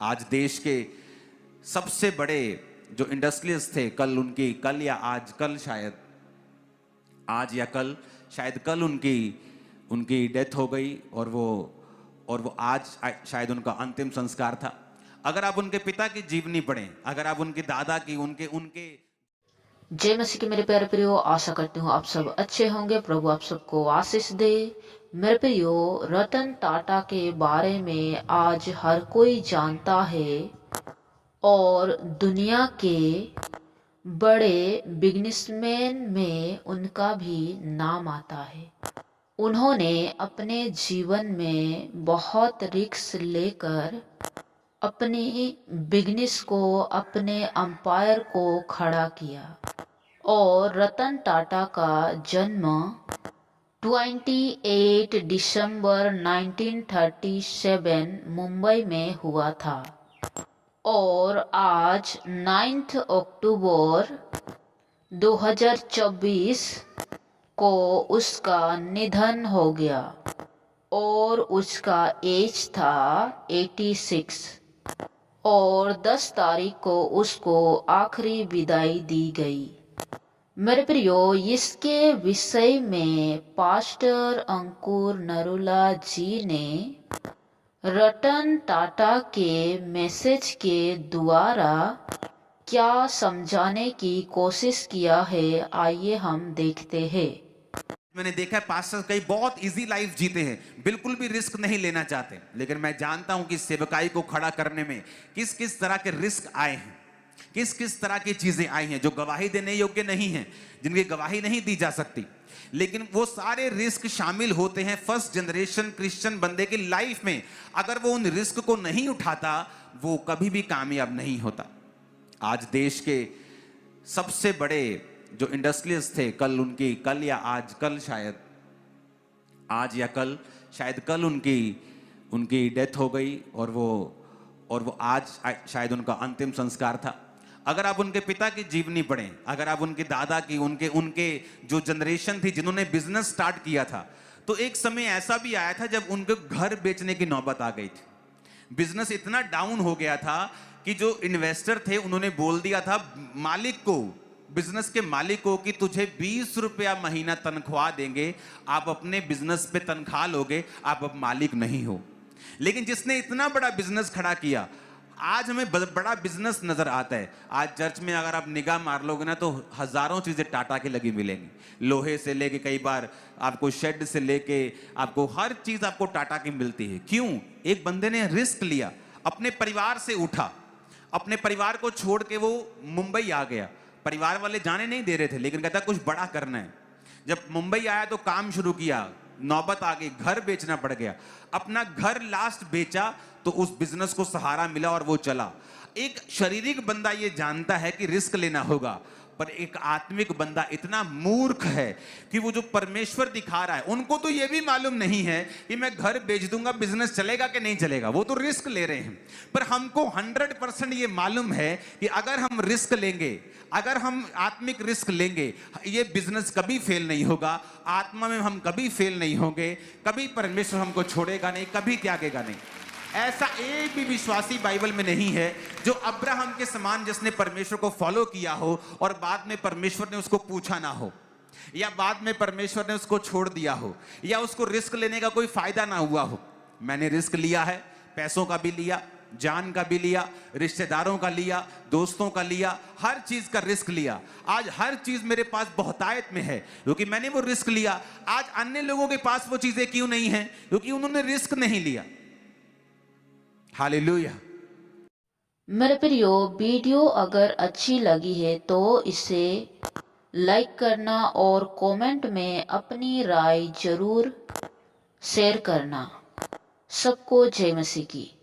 आज देश के सबसे बड़े जो इंडस्ट्रियलिस्ट थे, कल या आज कल शायद आज या कल शायद कल उनकी उनकी डेथ हो गई और वो आज शायद उनका अंतिम संस्कार था। अगर आप उनके पिता की जीवनी पढ़ें, अगर आप उनके दादा की उनके उनके जय मसीह के मेरे प्यारे प्रियो, आशा करती हूँ आप सब अच्छे होंगे। प्रभु आप सबको आशीष दे। मेरे प्रियो, रतन टाटा के बारे में आज हर कोई जानता है और दुनिया के बड़े बिजनेसमैन में उनका भी नाम आता है। उन्होंने अपने जीवन में बहुत रिस्क लेकर अपनी बिजनेस को, अपने अंपायर को खड़ा किया और रतन टाटा का जन्म 28 दिसंबर 1937 मुंबई में हुआ था और आज 9 अक्टूबर 2024 को उसका निधन हो गया और उसका एज था 86 और 10 तारीख को उसको आखिरी विदाई दी गई। मेरे प्रियो, इसके विषय में पास्टर अंकुर नरूला जी ने रतन टाटा के मैसेज के द्वारा क्या समझाने की कोशिश किया है, आइए हम देखते हैं। मैंने देखा है पास्टर कई बहुत इजी लाइफ जीते हैं, बिल्कुल भी रिस्क नहीं लेना चाहते, लेकिन मैं जानता हूं कि सेवकाई को खड़ा करने में किस किस तरह के रिस्क आए हैं, किस किस तरह की चीजें आई हैं जो गवाही देने योग्य नहीं है, जिनकी गवाही नहीं दी जा सकती, लेकिन वो सारे रिस्क शामिल होते हैं फर्स्ट जनरेशन क्रिश्चियन बंदे की लाइफ में। अगर वो उन रिस्क को नहीं उठाता, वो कभी भी कामयाब नहीं होता। आज देश के सबसे बड़े जो इंडस्ट्रियलिस्ट थे, कल या आज कल शायद कल उनकी डेथ हो गई और वो आज शायद उनका अंतिम संस्कार था। अगर आप उनके पिता की जीवनी पढ़ें, अगर आप उनके दादा की उनके उनके जो जनरेशन थी जिन्होंने बिजनेस स्टार्ट किया था, तो एक समय ऐसा भी आया था जब उनके घर बेचने की नौबत आ गई थी। बिजनेस इतना डाउन हो गया था कि जो इन्वेस्टर थे उन्होंने बोल दिया था मालिक को, बिजनेस के मालिक को, कि तुझे 20 रुपया महीना तनख्वाह देंगे, आप अपने बिजनेस पे तनख्वाह लोगे, आप अब मालिक नहीं हो। लेकिन जिसने इतना बड़ा बिजनेस खड़ा किया, आज हमें बड़ा बिजनेस नजर आता है। आज चर्च में अगर आप निगाह मार लोगे ना, तो हजारों चीजें टाटा की लगी मिलेंगी, लोहे से लेके कई बार आपको शेड से लेके आपको हर चीज आपको टाटा की मिलती है। क्यों? एक बंदे ने रिस्क लिया, अपने परिवार से उठा, अपने परिवार को छोड़ के वो मुंबई आ गया। परिवार वाले जाने नहीं दे रहे थे, लेकिन कहता कुछ बड़ा करना है। जब मुंबई आया तो काम शुरू किया, नौबत आ गई, घर बेचना पड़ गया। अपना घर लास्ट बेचा तो उस बिजनेस को सहारा मिला और वो चला। एक शारीरिक बंदा ये जानता है कि रिस्क लेना होगा, पर एक आत्मिक बंदा इतना मूर्ख है कि वो जो परमेश्वर दिखा रहा है, उनको तो ये भी मालूम नहीं है कि मैं घर बेच दूंगा, बिजनेस चलेगा कि नहीं चलेगा। वो तो रिस्क ले रहे हैं, पर हमको 100% ये मालूम है कि अगर हम रिस्क लेंगे, अगर हम आत्मिक रिस्क लेंगे, ये बिजनेस कभी फेल नहीं होगा, आत्मा में हम कभी फेल नहीं होंगे, कभी परमेश्वर हमको छोड़ेगा नहीं, कभी त्यागेगा नहीं। ऐसा एक भी विश्वासी बाइबल में नहीं है जो अब्राहम के समान, जिसने परमेश्वर को फॉलो किया हो और बाद में परमेश्वर ने उसको पूछा ना हो, या बाद में परमेश्वर ने उसको छोड़ दिया हो, या उसको रिस्क लेने का कोई फायदा ना हुआ हो। मैंने रिस्क लिया है, पैसों का भी लिया, जान का भी लिया, रिश्तेदारों का लिया, दोस्तों का लिया, हर चीज का रिस्क लिया। आज हर चीज मेरे पास बहुतायत में है क्योंकि मैंने वो रिस्क लिया। आज अन्य लोगों के पास वो चीजें क्यों नहीं है? क्योंकि उन्होंने रिस्क नहीं लिया। हालेलुया। मेरे प्रियो, वीडियो अगर अच्छी लगी है तो इसे लाइक करना और कमेंट में अपनी राय जरूर शेयर करना। सबको जय मसीह की।